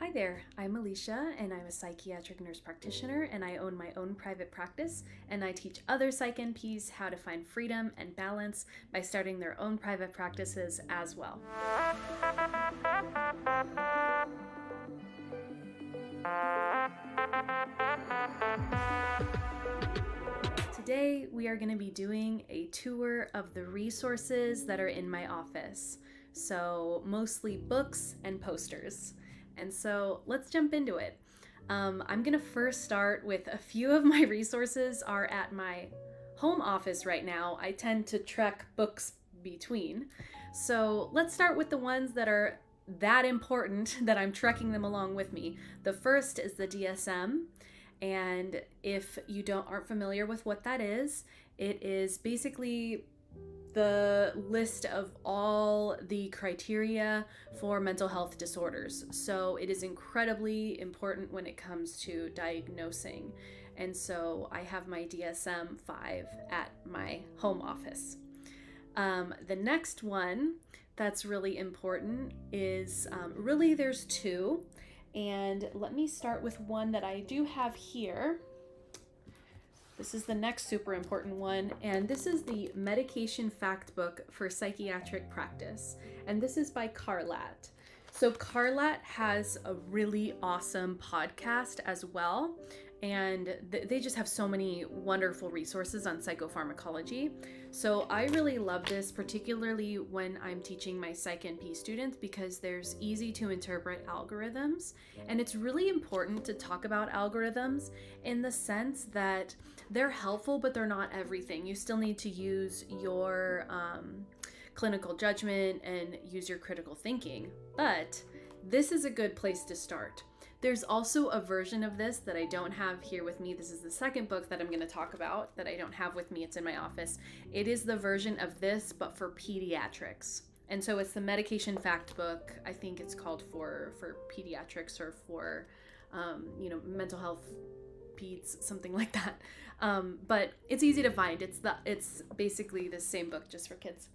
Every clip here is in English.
Hi there, I'm Alicia and I'm a psychiatric nurse practitioner and I own my own private practice and I teach other psych NPs how to find freedom and balance by starting their own private practices as well. Today we are going to be doing a tour of the resources that are in my office. So mostly books and posters. And so let's jump into it. I'm going to first start with a few of my resources are at my home office right now. I tend to trek books between. So let's start with the ones that are that important that I'm trekking them along with me. The first is the DSM. And if you aren't familiar with what that is, it is basically the list of all the criteria for mental health disorders. So it is incredibly important when it comes to diagnosing. And so I have my DSM-5 at my home office. The next one that's really important is really there's two. And let me start with one that I do have here. This is the next super important one, and this is the Medication Fact Book for Psychiatric Practice, and this is by Carlat. So Carlat has a really awesome podcast as well, and they just have so many wonderful resources on psychopharmacology. So I really love this, particularly when I'm teaching my Psych NP students, because there's easy to interpret algorithms, and it's really important to talk about algorithms in the sense that they're helpful, but they're not everything. You still need to use your clinical judgment and use your critical thinking, but this is a good place to start. There's also a version of this that I don't have here with me. This is the second book that I'm going to talk about that I don't have with me. It's in my office. It is the version of this, but for pediatrics. And so it's the Medication Fact Book. I think it's called for pediatrics or for, mental health peds, something like that. But it's easy to find. It's basically the same book just for kids.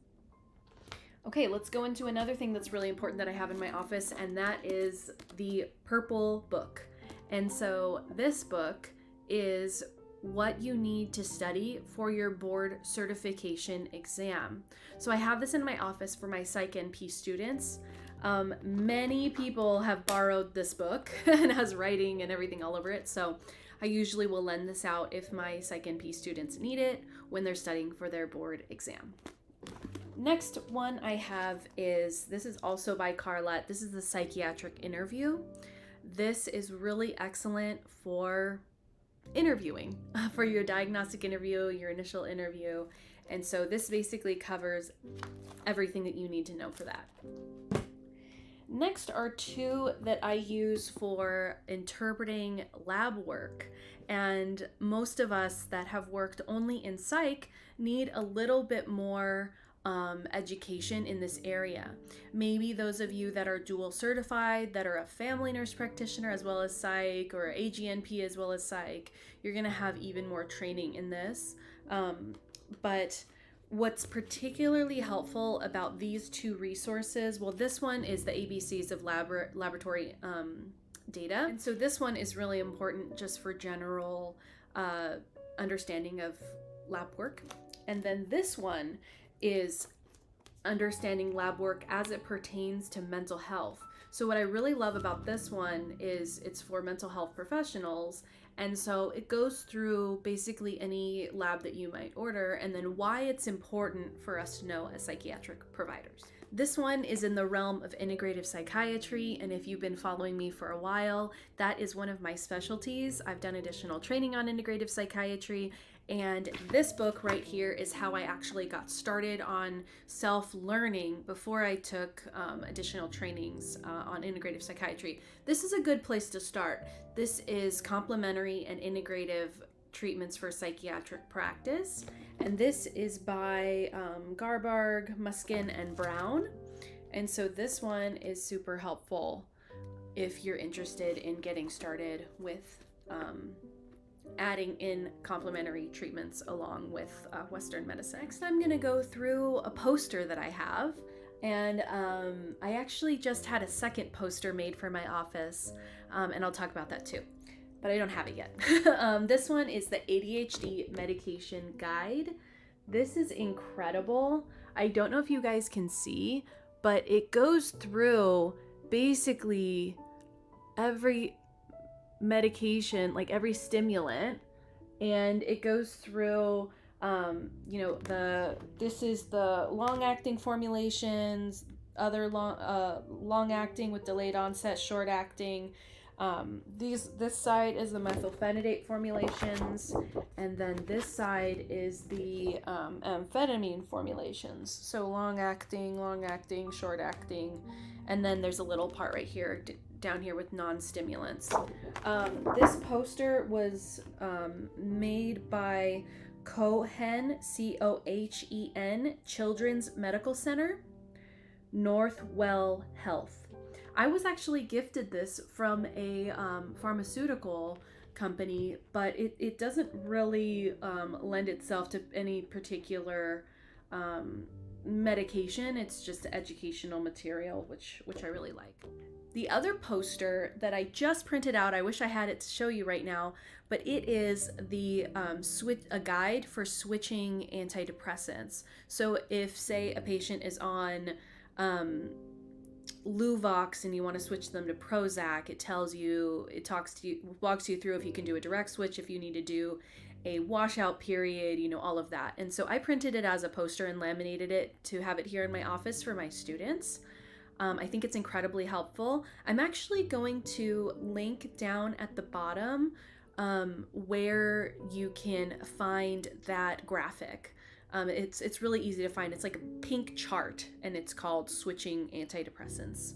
Okay, let's go into another thing that's really important that I have in my office, and that is the Purple Book. And so this book is what you need to study for your board certification exam. So I have this in my office for my Psych NP students. Many people have borrowed this book and has writing and everything all over it. So I usually will lend this out if my Psych NP students need it when they're studying for their board exam. Next one I have this is also by Carlat. This is the Psychiatric Interview. This is really excellent for interviewing, for your diagnostic interview, your initial interview. And so this basically covers everything that you need to know for that. Next are two that I use for interpreting lab work. And most of us that have worked only in psych need a little bit more education in this area. Maybe those of you that are dual certified, that are a family nurse practitioner as well as psych, or AGNP as well as psych, you're going to have even more training in this. But what's particularly helpful about these two resources, well, this one is the ABCs of laboratory data. And so this one is really important just for general understanding of lab work. And then this one is understanding lab work as it pertains to mental health. So what I really love about this one is it's for mental health professionals. And so it goes through basically any lab that you might order and then why it's important for us to know as psychiatric providers. This one is in the realm of integrative psychiatry, and if you've been following me for a while, that is one of my specialties. I've done additional training on integrative psychiatry, and this book right here is how I actually got started on self-learning before I took additional trainings on integrative psychiatry. This is a good place to start. This is complementary and integrative treatments for psychiatric practice, and this is by Garbarg, Muskin, and Brown. And so this one is super helpful if you're interested in getting started with adding in complementary treatments along with Western medicine. Next, I'm going to go through a poster that I have. And I actually just had a second poster made for my office, and I'll talk about that too, but I don't have it yet. This one is the ADHD medication guide. This is incredible. I don't know if you guys can see, but it goes through basically every medication, like every stimulant, and it goes through this is the long-acting formulations, other long-acting with delayed onset, short-acting. This side is the methylphenidate formulations, and then this side is the amphetamine formulations. So long-acting, short-acting, and then there's a little part right here down here with non-stimulants. This poster was made by Cohen, Cohen Children's Medical Center, Northwell Health. I was actually gifted this from a pharmaceutical company, but it doesn't really lend itself to any particular medication. It's just educational material, which I really like. The other poster that I just printed out, I wish I had it to show you right now, but it is the a guide for switching antidepressants. So if, say, a patient is on Luvox and you want to switch them to Prozac, it walks you through if you can do a direct switch, if you need to do a washout period, all of that. And so I printed it as a poster and laminated it to have it here in my office for my students. I think it's incredibly helpful. I'm actually going to link down at the bottom where you can find that graphic. It's really easy to find. It's like a pink chart, and it's called Switching Antidepressants,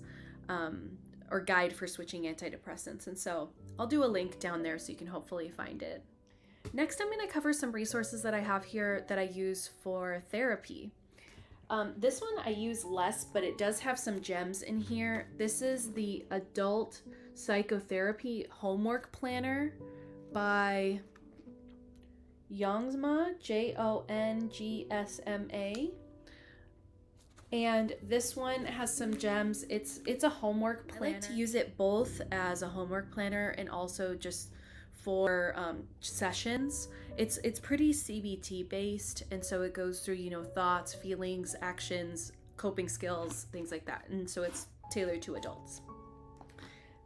or Guide for Switching Antidepressants. And so I'll do a link down there so you can hopefully find it. Next, I'm going to cover some resources that I have here that I use for therapy. This one I use less, but it does have some gems in here. This is the Adult Psychotherapy Homework Planner by Jongsma, Jongsma. And this one has some gems. It's a homework planner. I like to use it both as a homework planner and also just for sessions. It's pretty CBT based, and so it goes through thoughts, feelings, actions, coping skills, things like that, and so it's tailored to adults.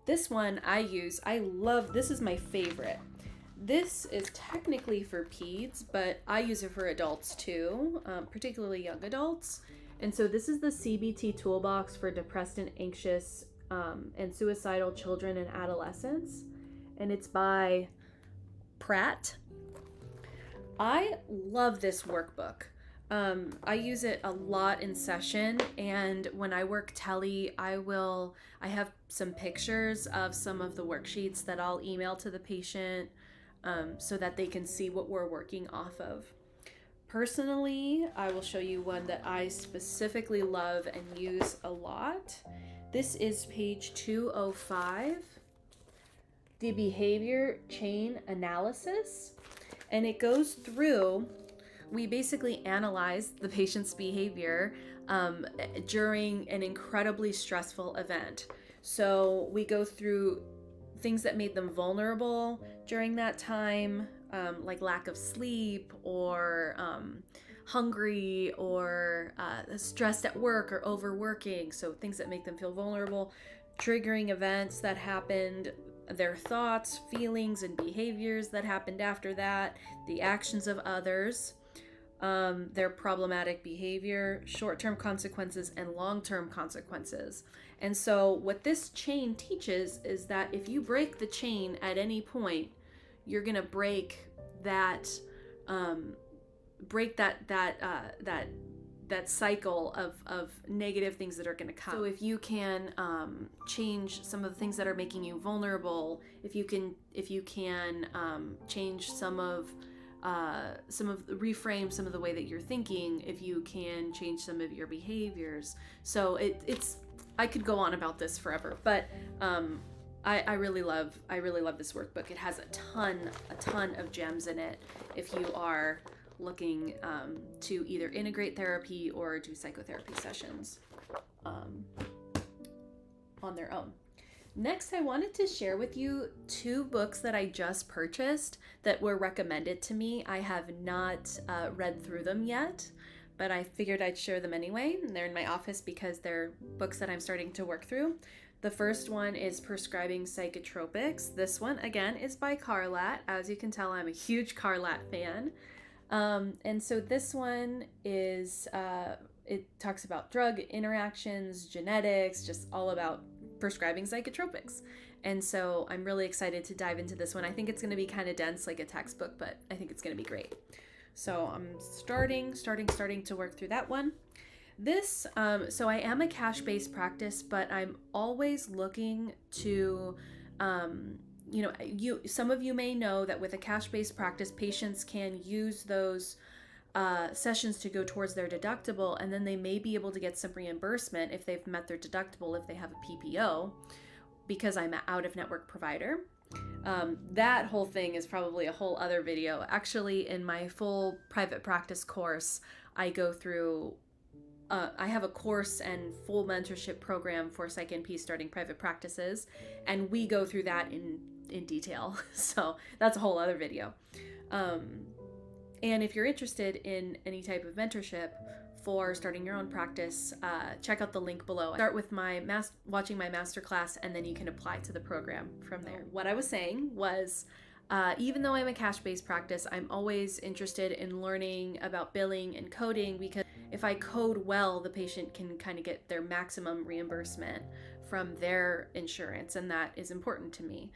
This one I love. This is my favorite. This is technically for peds, but I use it for adults too, particularly young adults. And so this is the CBT toolbox for depressed and anxious and suicidal children and adolescents, and it's by Pratt. I love this workbook. I use it a lot in session, and when I work tele, I have some pictures of some of the worksheets that I'll email to the patient so that they can see what we're working off of. Personally, I will show you one that I specifically love and use a lot. This is page 205, the behavior chain analysis, and it goes through, we basically analyze the patient's behavior during an incredibly stressful event. So we go through things that made them vulnerable during that time, like lack of sleep or hungry or stressed at work or overworking. So things that make them feel vulnerable, triggering events that happened, their thoughts, feelings, and behaviors that happened after that, the actions of others, their problematic behavior, short-term consequences, and long-term consequences. And so what this chain teaches is that if you break the chain at any point, you're gonna break that cycle of negative things that are going to come. So if you can change some of the things that are making you vulnerable, if you can change reframe some of the way that you're thinking, if you can change some of your behaviors. So it's I could go on about this forever, but I really love this workbook. It has a ton of gems in it if you are looking to either integrate therapy or do psychotherapy sessions on their own. Next, I wanted to share with you 2 books that I just purchased that were recommended to me. I have not read through them yet, but I figured I'd share them anyway. They're in my office because they're books that I'm starting to work through. The first one is Prescribing Psychotropics. This one, again, is by Carlat. As you can tell, I'm a huge Carlat fan. And so this one is, it talks about drug interactions, genetics, just all about prescribing psychotropics. And so I'm really excited to dive into this one. I think it's going to be kind of dense like a textbook, but I think it's going to be great. So I'm starting to work through that one. This, so I am a cash-based practice, but I'm always looking to, some of you may know that with a cash-based practice, patients can use those sessions to go towards their deductible, and then they may be able to get some reimbursement if they've met their deductible, if they have a PPO, because I'm an out-of-network provider. That whole thing is probably a whole other video. Actually, in my full private practice course, I go through, I have a course and full mentorship program for PsychNP starting private practices, and we go through that in detail. So that's a whole other video. And if you're interested in any type of mentorship for starting your own practice, check out the link below. Start with watching my masterclass, and then you can apply to the program from there. What I was saying was, even though I'm a cash-based practice, I'm always interested in learning about billing and coding, because if I code well, the patient can kind of get their maximum reimbursement from their insurance, and that is important to me.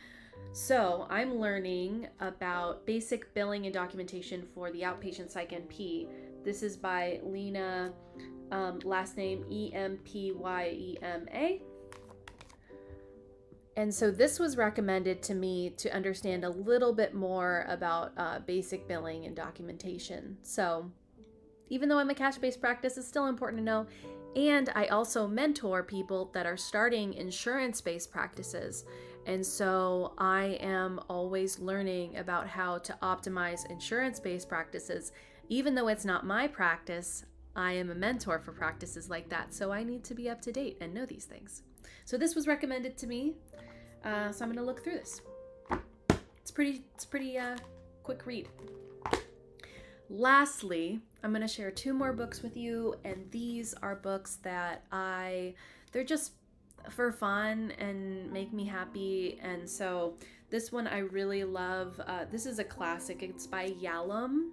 So I'm learning about basic billing and documentation for the outpatient PsychNP. This is by Lena, last name Empyema. And so this was recommended to me to understand a little bit more about basic billing and documentation. So even though I'm a cash-based practice, it's still important to know. And I also mentor people that are starting insurance-based practices. And so I am always learning about how to optimize insurance-based practices. Even though it's not my practice, I am a mentor for practices like that. So I need to be up to date and know these things. So this was recommended to me. So I'm going to look through this. It's pretty quick read. Lastly, I'm going to share 2 more books with you, and these are books that they're just for fun and make me happy. And so this one I really love. This is a classic. It's by Yalom,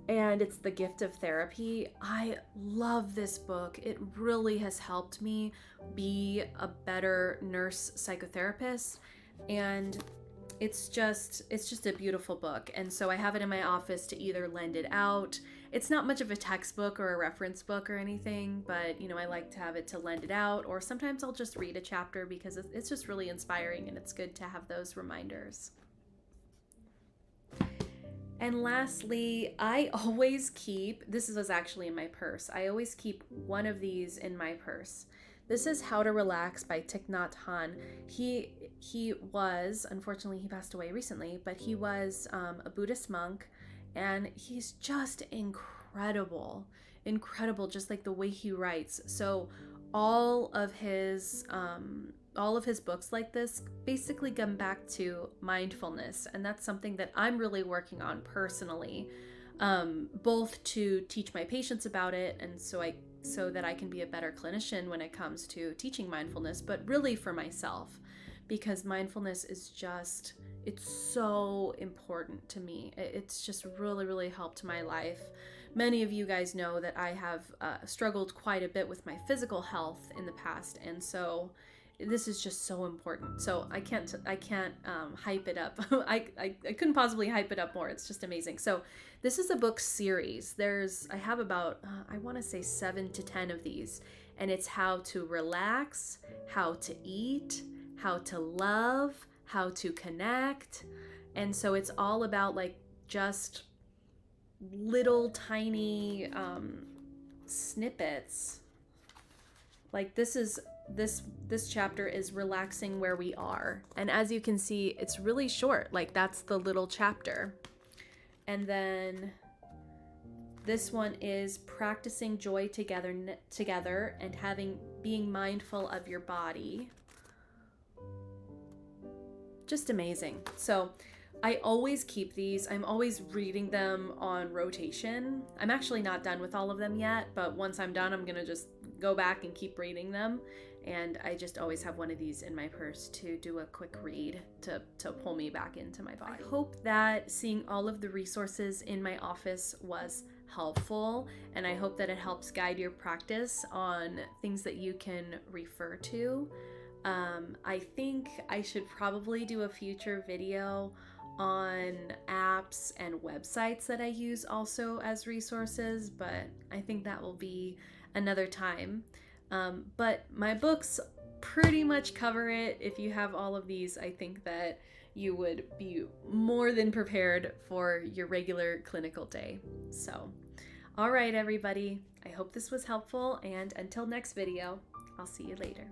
and it's The Gift of Therapy. I love this book. It really has helped me be a better nurse psychotherapist, and it's just a beautiful book. And so I have it in my office to either lend it out. It's not much of a textbook or a reference book or anything, but I like to have it to lend it out, or sometimes I'll just read a chapter because it's just really inspiring, and it's good to have those reminders. And lastly, I always keep, this was actually in my purse, I always keep one of these in my purse. This is How to Relax by Thich Nhat Hanh. He was, unfortunately he passed away recently, but he was a Buddhist monk, and he's just incredible, just like the way he writes. So all of his books like this basically come back to mindfulness, and that's something that I'm really working on personally, both to teach my patients about it, and so that I can be a better clinician when it comes to teaching mindfulness, but really for myself, because mindfulness is it's so important to me. It's just really, really helped my life. Many of you guys know that I have struggled quite a bit with my physical health in the past, and so this is just so important. So I can't hype it up. I couldn't possibly hype it up more. It's just amazing. So this is a book series. I have about, I want to say 7 to 10 of these, and it's how to relax, how to eat, how to love, how to connect. And so it's all about like just little tiny snippets. Like this chapter is relaxing where we are. And as you can see, it's really short. Like that's the little chapter. And then this one is practicing joy together and being mindful of your body. Just amazing. So I always keep these. I'm always reading them on rotation. I'm actually not done with all of them yet, but once I'm done, I'm gonna just go back and keep reading them. And I just always have one of these in my purse to do a quick read to pull me back into my body. I hope that seeing all of the resources in my office was helpful, and I hope that it helps guide your practice on things that you can refer to. I think I should probably do a future video on apps and websites that I use also as resources, but I think that will be another time. But my books pretty much cover it. If you have all of these, I think that you would be more than prepared for your regular clinical day. So, all right, everybody. I hope this was helpful, and until next video, I'll see you later.